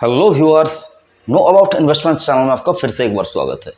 Hello viewers, know about investment channel में आपका फिर से एक बार स्वागत है।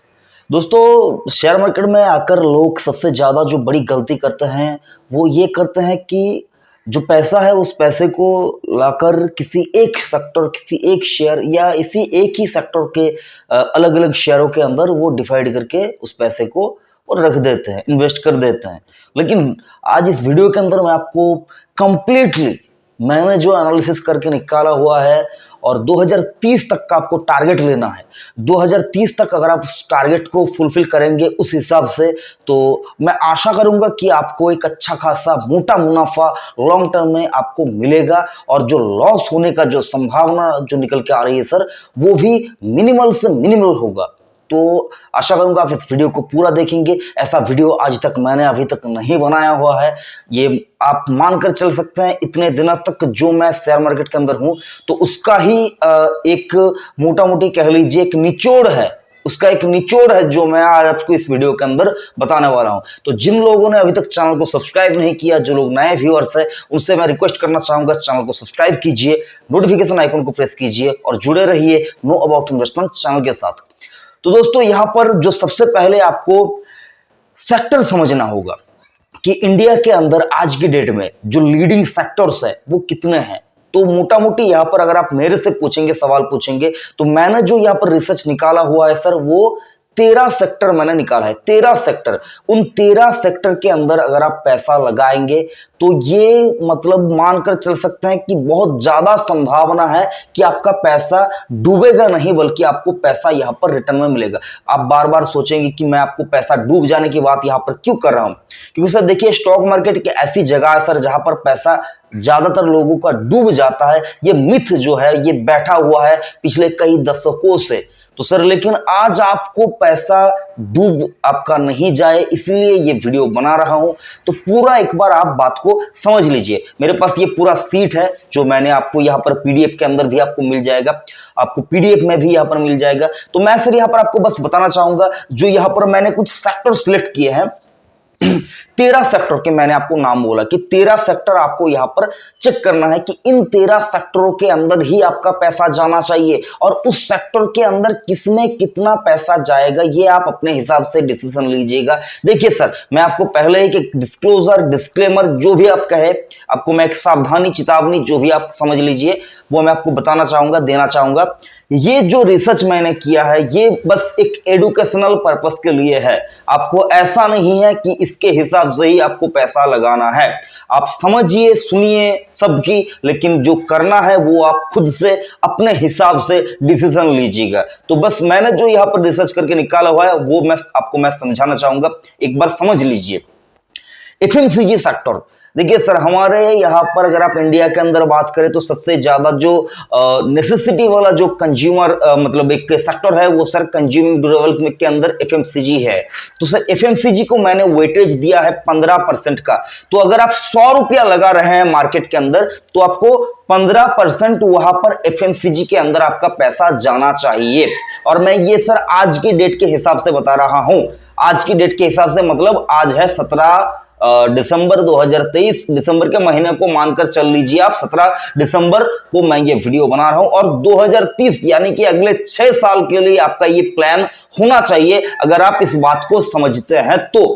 दोस्तों, शेयर मार्केट में आकर लोग सबसे ज़्यादा जो बड़ी गलती करते हैं वो ये करते हैं कि जो पैसा है उस पैसे को लाकर किसी एक सेक्टर, किसी एक शेयर या इसी एक ही सेक्टर के अलग अलग शेयरों के अंदर वो डिवाइड करके उस पैसे को और रख देते हैं, इन्वेस्ट कर देते हैं। लेकिन आज इस वीडियो के अंदर मैं आपको कंप्लीटली मैंने जो एनालिसिस करके निकाला हुआ है और 2030 तक का आपको टारगेट लेना है। 2030 तक अगर आप उस टारगेट को फुलफिल करेंगे उस हिसाब से, तो मैं आशा करूंगा कि आपको एक अच्छा खासा मोटा मुनाफा लॉन्ग टर्म में आपको मिलेगा और जो लॉस होने का जो संभावना जो निकल के आ रही है सर, वो भी मिनिमल से मिनिमल होगा। तो आशा करूंगा आप इस वीडियो को पूरा देखेंगे। ऐसा वीडियो आज तक मैंने अभी तक नहीं बनाया हुआ है। ये आप मानकर चल सकते हैं इतने दिनों तक जो मैं शेयर मार्केट के अंदर हूं, तो उसका ही एक मोटा मोटी कह लीजिए एक निचोड़ है, उसका एक निचोड़ है जो मैं आज आपको इस वीडियो के अंदर बताने वाला हूं। तो जिन लोगों ने अभी तक चैनल को सब्सक्राइब नहीं किया, जो लोग नए व्यूअर्स हैं, उनसे मैं रिक्वेस्ट करना चाहूंगा चैनल को सब्सक्राइब कीजिए, नोटिफिकेशन आइकन को प्रेस कीजिए और जुड़े रहिए नो अबाउट इन्वेस्टमेंट चैनल के साथ। तो दोस्तों, यहां पर जो सबसे पहले आपको सेक्टर समझना होगा कि इंडिया के अंदर आज की डेट में जो लीडिंग सेक्टर्स है वो कितने हैं। तो मोटा मोटी यहां पर अगर आप मेरे से पूछेंगे, सवाल पूछेंगे, तो मैंने जो यहां पर रिसर्च निकाला हुआ है सर, वो 13 सेक्टर मैंने निकाला है। 13 सेक्टर, उन 13 सेक्टर के अंदर अगर आप पैसा लगाएंगे तो ये मतलब मानकर चल सकते हैं कि बहुत ज्यादा संभावना है कि आपका पैसा डूबेगा नहीं, बल्कि आपको पैसा यहां पर रिटर्न में मिलेगा। आप बार बार सोचेंगे कि मैं आपको पैसा डूब जाने की बात यहां पर क्यों कर रहा हूं, क्योंकि सर देखिए, स्टॉक मार्केट की ऐसी जगह है सर जहां पर पैसा ज्यादातर लोगों का डूब जाता है। ये मिथ जो है ये बैठा हुआ है पिछले कई दशकों से। तो सर लेकिन आज आपको पैसा डूब आपका नहीं जाए, इसलिए ये वीडियो बना रहा हूं। तो पूरा एक बार आप बात को समझ लीजिए। मेरे पास ये पूरा सीट है जो मैंने आपको यहाँ पर पीडीएफ के अंदर भी आपको मिल जाएगा, आपको पीडीएफ में भी यहाँ पर मिल जाएगा। तो मैं सर यहाँ पर आपको बस बताना चाहूंगा, जो यहाँ पर मैंने कुछ सेक्टर सिलेक्ट किए हैं, 13 सेक्टर के मैंने आपको नाम बोला कि 13 सेक्टर आपको यहां पर चेक करना है कि इन 13 सेक्टरों के अंदर ही आपका पैसा जाना चाहिए और उस सेक्टर के अंदर किसमें कितना पैसा जाएगा ये आप अपने हिसाब से डिसीजन लीजिएगा। देखिए सर, मैं आपको पहले ही एक डिस्क्लोजर, डिस्क्लेमर जो भी आप कहे, आपको मैं एक सावधानी, चेतावनी जो भी आप समझ लीजिए, वो मैं आपको बताना चाहूंगा, देना चाहूंगा। ये जो रिसर्च मैंने किया है ये बस एक एडुकेशनल पर्पस के लिए है। आपको ऐसा नहीं है कि इसके हिसाब से ही आपको पैसा लगाना है। आप समझिए, सुनिए सबकी, लेकिन जो करना है वो आप खुद से अपने हिसाब से डिसीजन लीजिएगा। तो बस मैंने जो यहाँ पर रिसर्च करके निकाला हुआ है वो मैं आपको समझाना चाहूंगा, एक बार समझ लीजिए। एफएमसीजी सेक्टर, देखिए सर, हमारे यहाँ पर अगर आप इंडिया के अंदर बात करें तो सबसे ज्यादा जो नेसेसिटी वाला जो कंज्यूमर मतलब एक सेक्टर है वो सर कंज्यूमिंग ड्यूरेबल्स में के अंदर एफएमसीजी है। तो सर एफएमसीजी को मैंने वेटेज दिया है 15% का। तो अगर आप 100 रुपया लगा रहे हैं मार्केट के अंदर तो आपको 15% वहां पर एफएमसीजी के अंदर आपका पैसा जाना चाहिए। और मैं ये सर आज की डेट के हिसाब से बता रहा हूं। आज की डेट के हिसाब से मतलब आज है 17 दिसंबर 2023, दिसंबर के महीने को मानकर चल लीजिए आप। 17 दिसंबर को मैं ये वीडियो बना रहा हूं और 2030 यानी कि अगले 6 साल के लिए आपका ये प्लान होना चाहिए अगर आप इस बात को समझते हैं तो।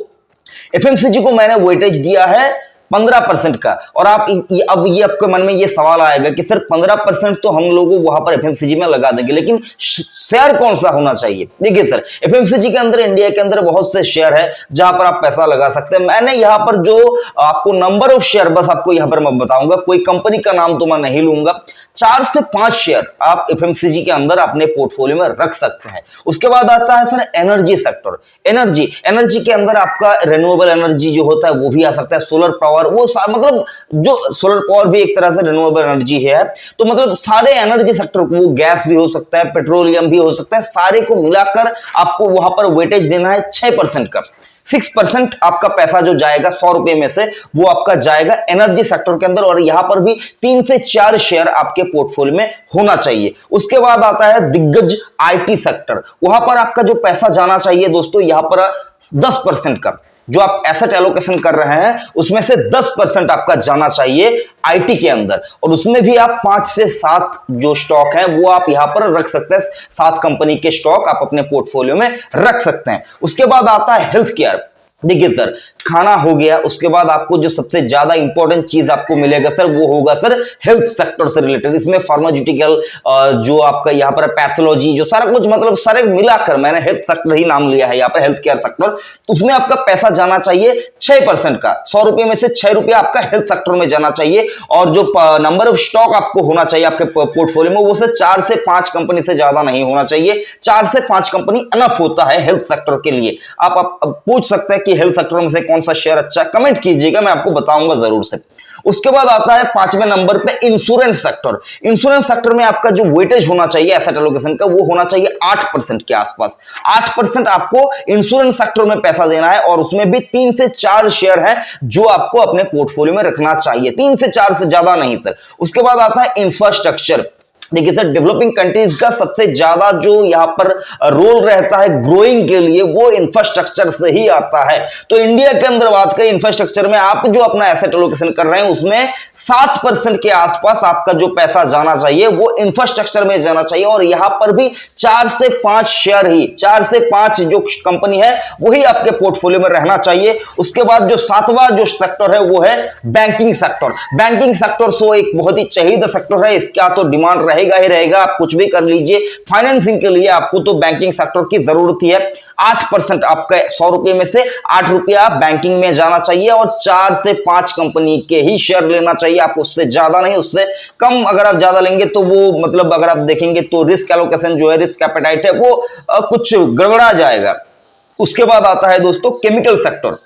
एफएमसीजी को मैंने वेटेज दिया है 15% का। और आप अब ये आपके मन में ये सवाल आएगा कि सर 15% तो हम लोग वहां पर एफएमसीजी में लगा देंगे, लेकिन शेयर कौन सा होना चाहिए। देखिए सर, एफएमसीजी के अंदर इंडिया के अंदर बहुत से शेयर है जहां पर आप पैसा लगा सकते हैं। मैंने यहां पर जो आपको नंबर ऑफ शेयर बस आपको यहां पर मैं बताऊंगा, कोई कंपनी का नाम तो मैं नहीं लूंगा। 4 से 5 शेयर आप एफएमसीजी के अंदर अपने पोर्टफोलियो में रख सकते हैं। उसके बाद आता है सर एनर्जी सेक्टर। एनर्जी के अंदर आपका रिन्यूएबल एनर्जी जो होता है वो भी आ सकता है, सोलर पावर, वो मतलब जो सोलर पावर भी एक तरह से रिन्यूएबल एनर्जी है। तो मतलब सारे एनर्जी सेक्टर, वो गैस भी हो सकता है, पेट्रोलियम भी हो सकता है, सारे को मिलाकर आपको वहां पर वेटेज देना है 6% का। 6% आपका पैसा जो जाएगा 100 रुपए में से वो आपका जाएगा एनर्जी सेक्टर के अंदर और यहां पर भी 3 से 4 शेयर आपके पोर्टफोलियो में होना चाहिए। उसके बाद आता है दिग्गज आईटी सेक्टर। वहां पर आपका जो पैसा जाना चाहिए दोस्तों, यहां पर 10% का जो आप एसेट एलोकेशन कर रहे हैं उसमें से 10% आपका जाना चाहिए आईटी के अंदर, और उसमें भी आप 5 से 7 जो स्टॉक हैं वो आप यहां पर रख सकते हैं। 7 कंपनी के स्टॉक आप अपने पोर्टफोलियो में रख सकते हैं। उसके बाद आता है हेल्थ केयर। देखिए सर, खाना हो गया, उसके बाद आपको जो सबसे ज्यादा इंपॉर्टेंट चीज आपको मिलेगा सर वो होगा सर हेल्थ सेक्टर से रिलेटेड। इसमें फार्मास्यूटिकल, जो आपका यहाँ पर पैथोलॉजी, जो सारा कुछ मतलब सारे मिलाकर मैंने हेल्थ सेक्टर ही नाम लिया है यहाँ पर, हेल्थ केयर सेक्टर। तो उसमें आपका पैसा जाना चाहिए 6% का। 100 रुपए में से 6 रुपया आपका हेल्थ सेक्टर में जाना चाहिए, और जो नंबर ऑफ स्टॉक आपको होना चाहिए आपके पोर्टफोलियो में वो से 4 से 5 कंपनी से ज्यादा नहीं होना चाहिए। 4 से 5 कंपनी अनफ होता है हेल्थ सेक्टर के लिए। आप पूछ सकते हैं कि हेल्थ सेक्टर में से कौन सा शेयर अच्छा, कमेंट कीजिएगा, मैं आपको बताऊंगा जरूर से। उसके बाद आता है 5वें नंबर पे इंश्योरेंस सेक्टर। इंश्योरेंस सेक्टर में आपका जो वेटेज होना चाहिए एसेट एलोकेशन का वो होना चाहिए 8% के आसपास। 8% आपको इंश्योरेंस सेक्टर में पैसा देना है, और उसमें भी 3 से 4 शेयर हैं जो आपको अपने पोर्टफोलियो में रखना चाहिए, 3 से 4 से ज्यादा नहीं सर। उसके बाद आता है इंफ्रास्ट्रक्चर। देखिए सर, डेवलपिंग कंट्रीज का सबसे ज्यादा जो यहाँ पर रोल रहता है ग्रोइंग के लिए वो इंफ्रास्ट्रक्चर से ही आता है। तो इंडिया के अंदर बात करें इंफ्रास्ट्रक्चर में, आप जो अपना एसेट एलोकेशन कर रहे हैं उसमें 7% के आसपास आपका जो पैसा जाना चाहिए वो इंफ्रास्ट्रक्चर में जाना चाहिए, और यहां पर भी 4 से 5 शेयर ही, 4 से 5 जो कंपनी है वही आपके पोर्टफोलियो में रहना चाहिए। उसके बाद जो 7वां जो सेक्टर है वो है banking sector. Banking sector so एक बहुत ही चाहिए सेक्टर है, इसका तो डिमांड रहेगा ही रहेगा, आप कुछ भी कर लीजिए। फाइनेंसिंग के लिए आपको तो बैंकिंग सेक्टर की जरूरत ही है। 8% आपका 100 रुपए में से 8 रुपया बैंकिंग में जाना चाहिए, और 4 से 5 कंपनी के ही शेयर लेना चाहिए, आप उससे ज्यादा नहीं, उससे कम अगर आप ज्यादा लेंगे तो वो मतलब अगर आप देखेंगे तो रिस्क एलोकेशन जो है, रिस्क एपेटाइट है वो कुछ गड़बड़ा जाएगा। उसके बाद आता है दोस्तों केमिकल सेक्टर।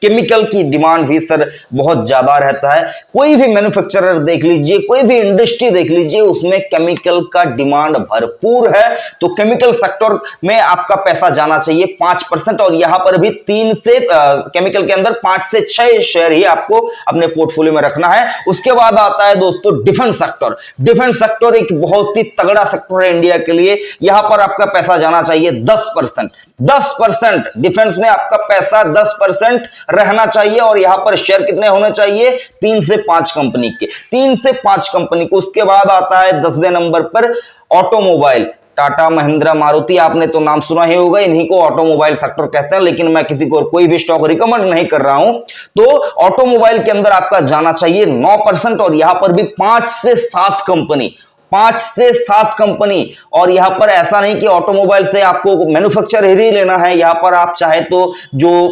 केमिकल की डिमांड भी सर बहुत ज्यादा रहता है। कोई भी मैन्युफैक्चरर देख लीजिए, कोई भी इंडस्ट्री देख लीजिए, उसमें केमिकल का डिमांड भरपूर है। तो केमिकल सेक्टर में आपका पैसा जाना चाहिए 5%, और यहां पर भी 3 से केमिकल के अंदर 5 से 6 शेयर ही आपको अपने पोर्टफोलियो में रखना है। उसके बाद आता है दोस्तों डिफेंस सेक्टर। डिफेंस सेक्टर एक बहुत ही तगड़ा सेक्टर है इंडिया के लिए। यहां पर आपका पैसा जाना चाहिए 10%। 10% डिफेंस में आपका पैसा 10% रहना चाहिए, और यहां पर शेयर कितने होने चाहिए? 3 से 5 कंपनी के, 3 से 5 कंपनी को। उसके बाद आता है 10वें नंबर पर ऑटोमोबाइल। टाटा, महिंद्रा, मारुति, आपने तो नाम सुना ही होगा, इन्हीं को ऑटोमोबाइल सेक्टर कहते हैं, लेकिन मैं किसी को कोई भी स्टॉक रिकमेंड नहीं कर रहा हूं। तो ऑटोमोबाइल के अंदर आपका जाना चाहिए 9%, और यहां पर भी 5 से 7 कंपनी, 5 से 7 कंपनी। और यहां पर ऐसा नहीं कि ऑटोमोबाइल से आपको मैन्युफैक्चर ही लेना है, यहां पर आप चाहे तो जो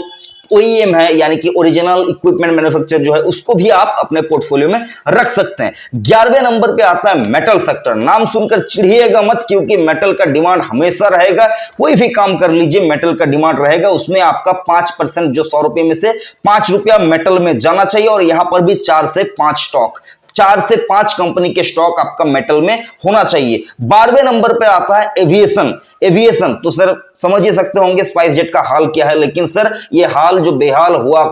OEM है यानी कि ओरिजिनल इक्विपमेंट मैन्युफैक्चर जो है उसको भी आप अपने पोर्टफोलियो में रख सकते हैं। 11वें नंबर पे आता है मेटल सेक्टर। नाम सुनकर चिढ़िएगा मत, क्योंकि मेटल का डिमांड हमेशा रहेगा। कोई भी काम कर लीजिए मेटल का डिमांड रहेगा। उसमें आपका 5% जो 100 रुपए में से 5 रुपया मेटल में जाना चाहिए, और यहां पर भी 4 से 5 स्टॉक, 4 से 5 कंपनी के स्टॉक आपका मेटल में होना चाहिए। 12वें नंबर पे आता है एविएशन। एविएशन तो सर समझ ही सकते होंगे स्पाइस जेट का हाल क्या है, लेकिन सर ये हाल जो बेहाल हुआ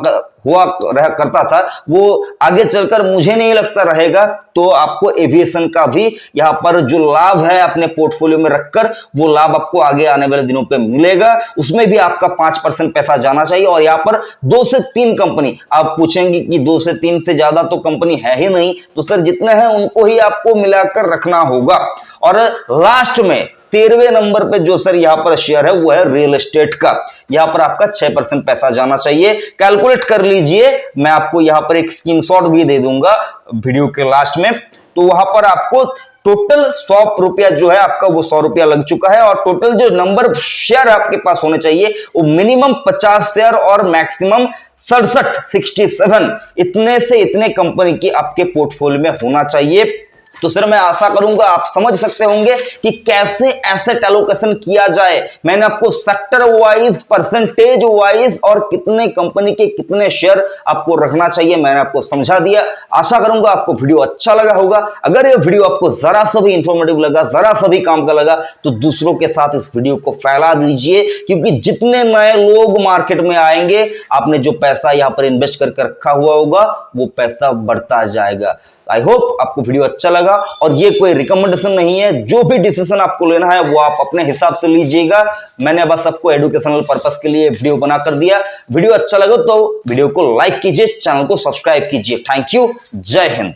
करता था वो आगे चलकर मुझे नहीं लगता रहेगा। तो आपको एविएशन का भी यहाँ पर जो लाभ है अपने पोर्टफोलियो में रखकर वो लाभ आपको आगे आने वाले दिनों पे मिलेगा। उसमें भी आपका 5% पैसा जाना चाहिए, और यहाँ पर 2 से 3 कंपनी। आप पूछेंगे कि 2 से 3 से ज्यादा तो कंपनी है ही नहीं, तो सर जितने हैं उनको ही आपको मिलाकर रखना होगा। और लास्ट में 13वें नंबर पे जो सर यहां पर शेयर है वो है रियल एस्टेट का। यहां पर आपका 6% पैसा जाना चाहिए। कैलकुलेट कर लीजिए, मैं आपको यहां पर एक स्क्रीनशॉट भी दे दूंगा वीडियो के लास्ट में। तो वहां पर आपको टोटल 100 रुपया जो है आपका वो 100 रुपया लग चुका है, और टोटल जो नंबर शेयर आपके पास होने चाहिए वो मिनिमम 50 शेयर और मैक्सिमम 67 इतने से इतने कंपनी की आपके पोर्टफोलियो में होना चाहिए। तो सर मैं आशा करूंगा आप समझ सकते होंगे कि कैसे एसेट एलोकेशन किया जाए। मैंने आपको सेक्टर वाइज, परसेंटेज वाइज और कितने कंपनी के कितने शेयर आपको रखना चाहिए मैंने आपको समझा दिया। आशा करूंगा आपको वीडियो अच्छा लगा होगा। अगर ये वीडियो आपको जरा सा भी इंफॉर्मेटिव लगा, जरा सा भी काम का लगा, तो दूसरों के साथ इस वीडियो को फैला दीजिए, क्योंकि जितने नए लोग मार्केट में आएंगे, आपने जो पैसा यहाँ पर इन्वेस्ट करके रखा हुआ होगा वो पैसा बढ़ता जाएगा। आई होप आपको वीडियो अच्छा लगा, और ये कोई रिकमेंडेशन नहीं है, जो भी डिसीजन आपको लेना है वो आप अपने हिसाब से लीजिएगा। मैंने बस आपको एजुकेशनल पर्पस के लिए वीडियो बना कर दिया। वीडियो अच्छा लगा तो वीडियो को लाइक कीजिए, चैनल को सब्सक्राइब कीजिए। थैंक यू, जय हिंद।